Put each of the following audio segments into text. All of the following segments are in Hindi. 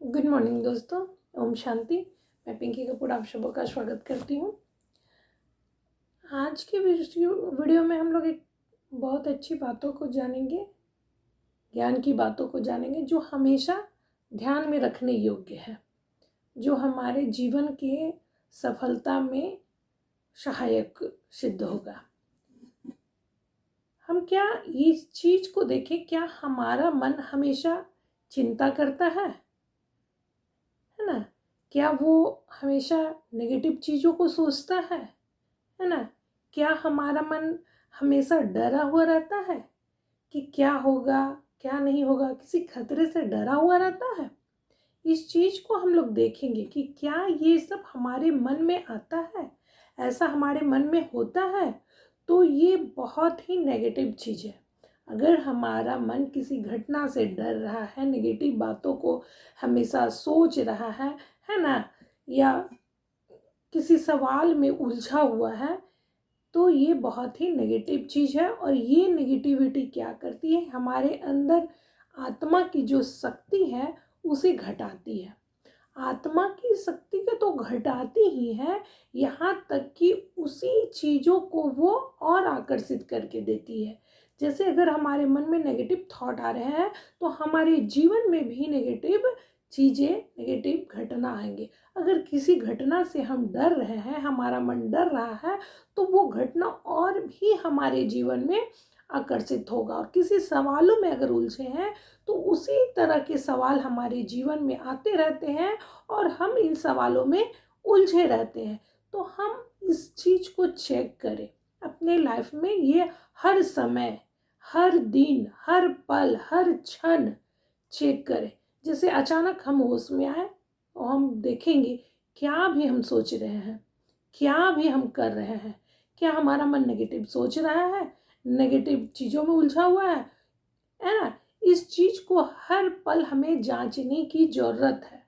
गुड मॉर्निंग दोस्तों। ओम शांति। मैं पिंकी कपूर आप सबों का स्वागत करती हूँ। आज के वीडियो में हम लोग एक बहुत अच्छी बातों को जानेंगे, ज्ञान की बातों को जानेंगे जो हमेशा ध्यान में रखने योग्य है, जो हमारे जीवन के सफलता में सहायक सिद्ध होगा। हम क्या इस चीज को देखें, क्या हमारा मन हमेशा चिंता करता है ना? क्या वो हमेशा नेगेटिव चीज़ों को सोचता है ना? क्या हमारा मन हमेशा डरा हुआ रहता है कि क्या होगा क्या नहीं होगा, किसी खतरे से डरा हुआ रहता है? इस चीज़ को हम लोग देखेंगे कि क्या ये सब हमारे मन में आता है, ऐसा हमारे मन में होता है, तो ये बहुत ही नेगेटिव चीज़ है। अगर हमारा मन किसी घटना से डर रहा है, नेगेटिव बातों को हमेशा सोच रहा है ना, या किसी सवाल में उलझा हुआ है, तो ये बहुत ही नेगेटिव चीज़ है। और ये नेगेटिविटी क्या करती है, हमारे अंदर आत्मा की जो शक्ति है उसे घटाती है। आत्मा की शक्ति को तो घटाती ही है, यहाँ तक कि उसी चीज़ों को वो और आकर्षित करके देती है। जैसे अगर हमारे मन में नेगेटिव थॉट आ रहे हैं तो हमारे जीवन में भी नेगेटिव चीज़ें, नेगेटिव घटना आएंगे। अगर किसी घटना से हम डर रहे हैं, हमारा मन डर रहा है, तो वो घटना और भी हमारे जीवन में आकर्षित होगा। और किसी सवालों में अगर उलझे हैं तो उसी तरह के सवाल हमारे जीवन में आते रहते हैं और हम इन सवालों में उलझे रहते हैं। तो हम इस चीज़ को चेक करें अपने लाइफ में। ये हर समय, हर दिन, हर पल, हर क्षण चेक करें। जैसे अचानक हम होश में आए और हम देखेंगे क्या भी हम सोच रहे हैं, क्या भी हम कर रहे हैं, क्या हमारा मन नेगेटिव सोच रहा है, नेगेटिव चीज़ों में उलझा हुआ है ना? इस चीज़ को हर पल हमें जांचने की ज़रूरत है।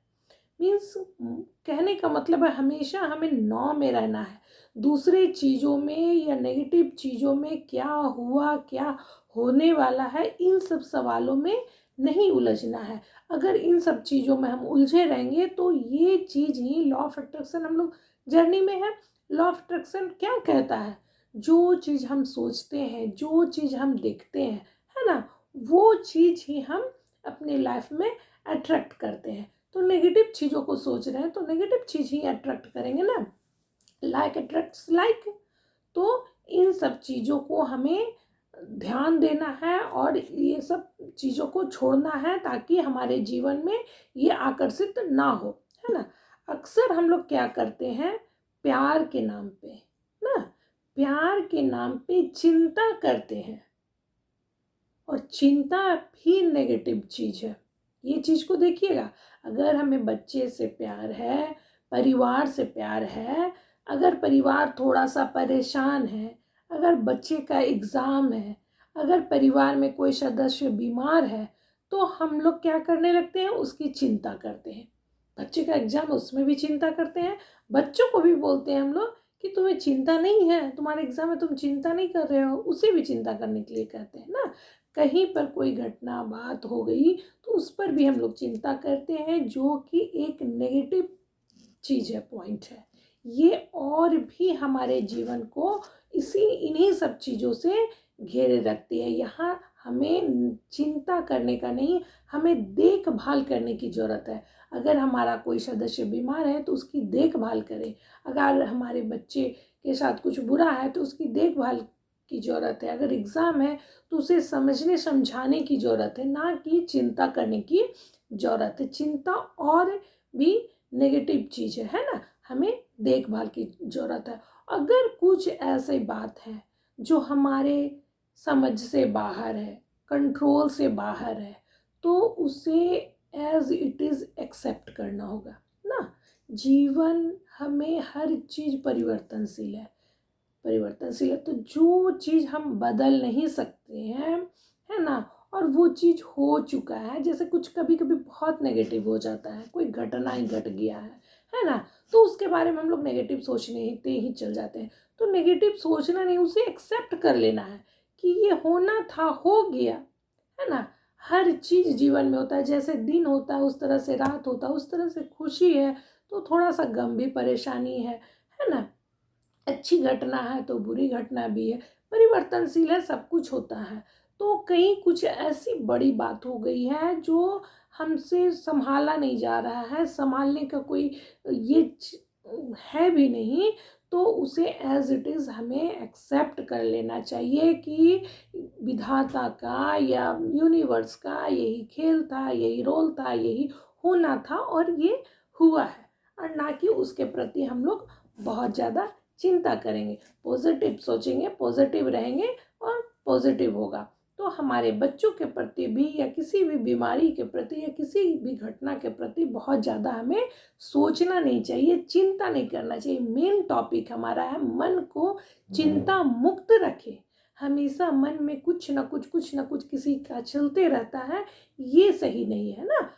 मीन्स कहने का मतलब है हमेशा हमें नौ में रहना है। दूसरे चीज़ों में या नेगेटिव चीज़ों में क्या हुआ, क्या होने वाला है, इन सब सवालों में नहीं उलझना है। अगर इन सब चीज़ों में हम उलझे रहेंगे तो ये चीज़ ही लॉ ऑफ अट्रैक्शन, हम लोग जर्नी में है। लॉ ऑफ अट्रैक्शन क्या कहता है? जो चीज़ हम सोचते हैं, जो चीज़ हम देखते हैं, है ना, वो चीज़ ही हम अपने लाइफ में अट्रैक्ट करते हैं। तो नेगेटिव चीज़ों को सोच रहे हैं तो नेगेटिव चीज़ ही अट्रैक्ट करेंगे ना। Like attracts like. तो इन सब चीज़ों को हमें ध्यान देना है और ये सब चीज़ों को छोड़ना है ताकि हमारे जीवन में ये आकर्षित ना हो, है ना। अक्सर हम लोग क्या करते हैं, प्यार के नाम पे ना, प्यार के नाम पे चिंता करते हैं। और चिंता भी नेगेटिव चीज़ है। ये चीज़ को देखिएगा। अगर हमें बच्चे से प्यार है, परिवार से प्यार है, अगर परिवार थोड़ा सा परेशान है, अगर बच्चे का एग्ज़ाम है, अगर परिवार में कोई सदस्य बीमार है, तो हम लोग क्या करने लगते हैं, उसकी चिंता करते हैं। बच्चे का एग्ज़ाम है उसमें भी चिंता करते हैं। बच्चों को भी बोलते हैं हम लोग कि तुम्हें चिंता नहीं है, तुम्हारा एग्ज़ाम है, तुम चिंता नहीं कर रहे हो, उसे भी चिंता करने के लिए कहते हैं ना। कहीं पर कोई घटना बात हो गई तो उस पर भी हम लोग चिंता करते हैं, जो कि एक नेगेटिव चीज़ है, पॉइंट है। ये और भी हमारे जीवन को इन्हीं सब चीज़ों से घेरे रखती है। यहाँ हमें चिंता करने का नहीं, हमें देखभाल करने की ज़रूरत है। अगर हमारा कोई सदस्य बीमार है तो उसकी देखभाल करें। अगर हमारे बच्चे के साथ कुछ बुरा है तो उसकी देखभाल की ज़रूरत है। अगर एग्ज़ाम है तो उसे समझने समझाने की ज़रूरत है, ना कि चिंता करने की ज़रूरत है। चिंता और भी नेगेटिव चीज़ है ना। हमें देखभाल की ज़रूरत है। अगर कुछ ऐसी बात है जो हमारे समझ से बाहर है, कंट्रोल से बाहर है, तो उसे एज इट इज़ एक्सेप्ट करना होगा ना। जीवन हमें हर चीज़ परिवर्तनशील है, परिवर्तनशील है। तो जो चीज़ हम बदल नहीं सकते हैं, है ना, और वो चीज़ हो चुका है, जैसे कुछ कभी कभी बहुत नेगेटिव हो जाता है, कोई घटना ही घट गया है ना, तो उसके बारे में हम लोग नेगेटिव सोचने ही चल जाते हैं। तो नेगेटिव सोचना नहीं, उसे एक्सेप्ट कर लेना है कि ये होना था, हो गया, है ना। हर चीज़ जीवन में होता है, जैसे दिन होता है उस तरह से रात होता है, उस तरह से खुशी है तो थोड़ा सा गम भी परेशानी है ना। अच्छी घटना है तो बुरी घटना भी है, परिवर्तनशील है, सब कुछ होता है। तो कहीं कुछ ऐसी बड़ी बात हो गई है जो हमसे संभाला नहीं जा रहा है, संभालने का कोई ये है भी नहीं, तो उसे एज इट इज़ हमें एक्सेप्ट कर लेना चाहिए कि विधाता का या यूनिवर्स का यही खेल था, यही रोल था, यही होना था और ये हुआ है। और ना कि उसके प्रति हम लोग बहुत ज़्यादा चिंता करेंगे, पॉजिटिव सोचेंगे, पॉजिटिव रहेंगे और पॉजिटिव होगा। तो हमारे बच्चों के प्रति भी या किसी भी बीमारी के प्रति या किसी भी घटना के प्रति बहुत ज़्यादा हमें सोचना नहीं चाहिए, चिंता नहीं करना चाहिए। मेन टॉपिक हमारा है मन को चिंता मुक्त रखें। हमेशा मन में कुछ ना कुछ किसी का चलते रहता है, ये सही नहीं है ना।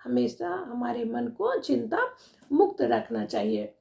हमेशा हमारे मन को चिंता मुक्त रखना चाहिए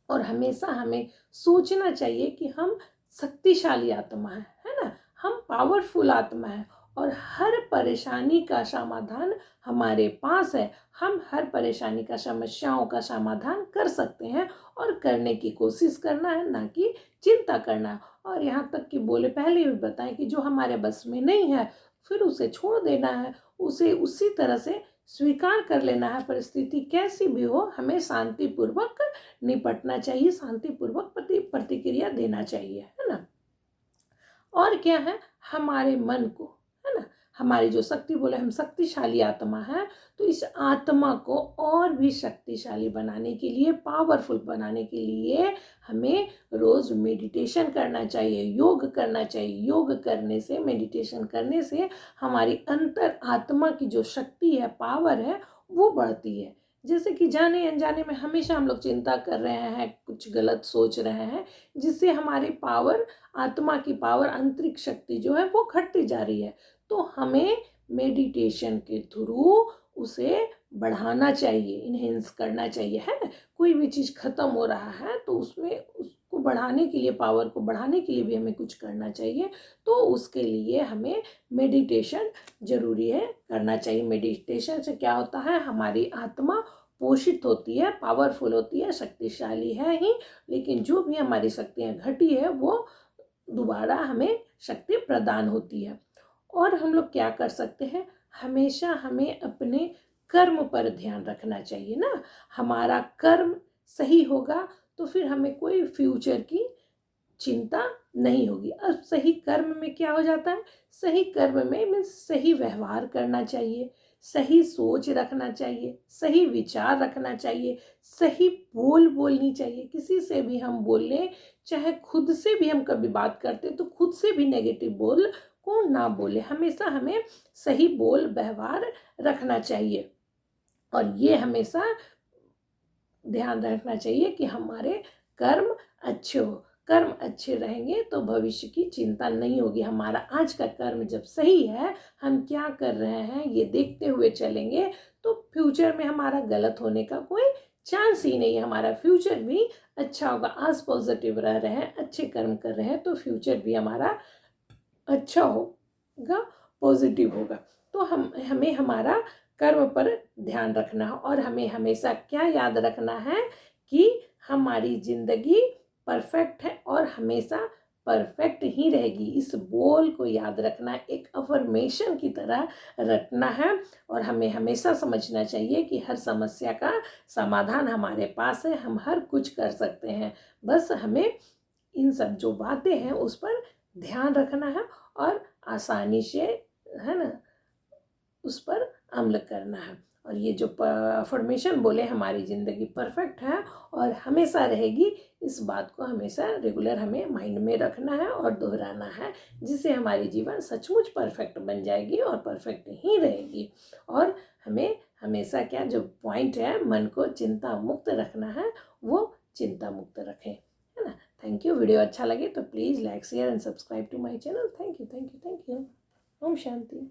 और हमेशा हमें सोचना चाहिए कि हम शक्तिशाली आत्मा है ना, हम पावरफुल आत्मा है और हर परेशानी का समाधान हमारे पास है। हम हर परेशानी का, समस्याओं का समाधान कर सकते हैं और करने की कोशिश करना है, ना कि चिंता करना है। और यहाँ तक कि बोले पहले भी बताएं कि जो हमारे बस में नहीं है फिर उसे छोड़ देना है, उसे उसी तरह से स्वीकार कर लेना है। परिस्थिति कैसी भी हो हमें शांतिपूर्वक निपटना चाहिए, शांतिपूर्वक प्रतिक्रिया देना चाहिए, है ना। और क्या है, हमारे मन को, है ना, हमारी जो शक्ति, बोले हम शक्तिशाली आत्मा है, तो इस आत्मा को और भी शक्तिशाली बनाने के लिए, पावरफुल बनाने के लिए हमें रोज मेडिटेशन करना चाहिए, योग करना चाहिए। योग करने से, मेडिटेशन करने से हमारी अंतर आत्मा की जो शक्ति है, पावर है, वो बढ़ती है। जैसे कि जाने अनजाने में हमेशा हम लोग चिंता कर रहे हैं, कुछ गलत सोच रहे हैं, जिससे हमारी पावर, आत्मा की पावर, आंतरिक शक्ति जो है वो घटती जा रही है। तो हमें मेडिटेशन के थ्रू उसे बढ़ाना चाहिए, इनहेंस करना चाहिए, है ना। कोई भी चीज़ खत्म हो रहा है तो उसमें उसको बढ़ाने के लिए, पावर को बढ़ाने के लिए भी हमें कुछ करना चाहिए। तो उसके लिए हमें मेडिटेशन जरूरी है, करना चाहिए। मेडिटेशन से क्या होता है, हमारी आत्मा पोषित होती है, पावरफुल होती है, शक्तिशाली है ही, लेकिन जो भी हमारी शक्तियाँ घटी है वो दोबारा हमें शक्ति प्रदान होती है। और हम लोग क्या कर सकते हैं, हमेशा हमें अपने कर्म पर ध्यान रखना चाहिए ना। हमारा कर्म सही होगा तो फिर हमें कोई फ्यूचर की चिंता नहीं होगी। अब सही कर्म में क्या हो जाता है, सही कर्म में मीन्स सही व्यवहार करना चाहिए, सही सोच रखना चाहिए, सही विचार रखना चाहिए, सही बोलनी चाहिए। किसी से भी हम बोलें, चाहे खुद से भी हम कभी बात करते तो खुद से भी नेगेटिव बोल को ना बोले, हमेशा हमें सही बोल व्यवहार रखना चाहिए। और ये हमेशा ध्यान रखना चाहिए कि हमारे कर्म अच्छे हो। कर्म अच्छे रहेंगे तो भविष्य की चिंता नहीं होगी। हमारा आज का कर्म जब सही है, हम क्या कर रहे हैं ये देखते हुए चलेंगे, तो फ्यूचर में हमारा गलत होने का कोई चांस ही नहीं है। हमारा फ्यूचर भी अच्छा होगा। आज पॉजिटिव रह रहे हैं, अच्छे कर्म कर रहे हैं, तो फ्यूचर भी हमारा अच्छा होगा, पॉजिटिव होगा। तो हमें हमारा कर्म पर ध्यान रखना है और हमें हमेशा क्या याद रखना है कि हमारी जिंदगी परफेक्ट है और हमेशा परफेक्ट ही रहेगी। इस बोल को याद रखना, एक अफर्मेशन की तरह रखना है। और हमें हमेशा समझना चाहिए कि हर समस्या का समाधान हमारे पास है, हम हर कुछ कर सकते हैं। बस हमें इन सब जो बातें हैं उस पर ध्यान रखना है और आसानी से, है ना, उस पर अमल करना है। और ये जो अफर्मेशन बोले, हमारी ज़िंदगी परफेक्ट है और हमेशा रहेगी, इस बात को हमेशा रेगुलर हमें माइंड में रखना है और दोहराना है, जिससे हमारी जीवन सचमुच परफेक्ट बन जाएगी और परफेक्ट ही रहेगी। और हमें हमेशा क्या जो पॉइंट है, मन को चिंता मुक्त रखना है, वो चिंता मुक्त रखें, है ना। Thank you. वीडियो अच्छा लगे तो please like, share and subscribe to my channel. Thank you, thank you, thank you. ओम शांति।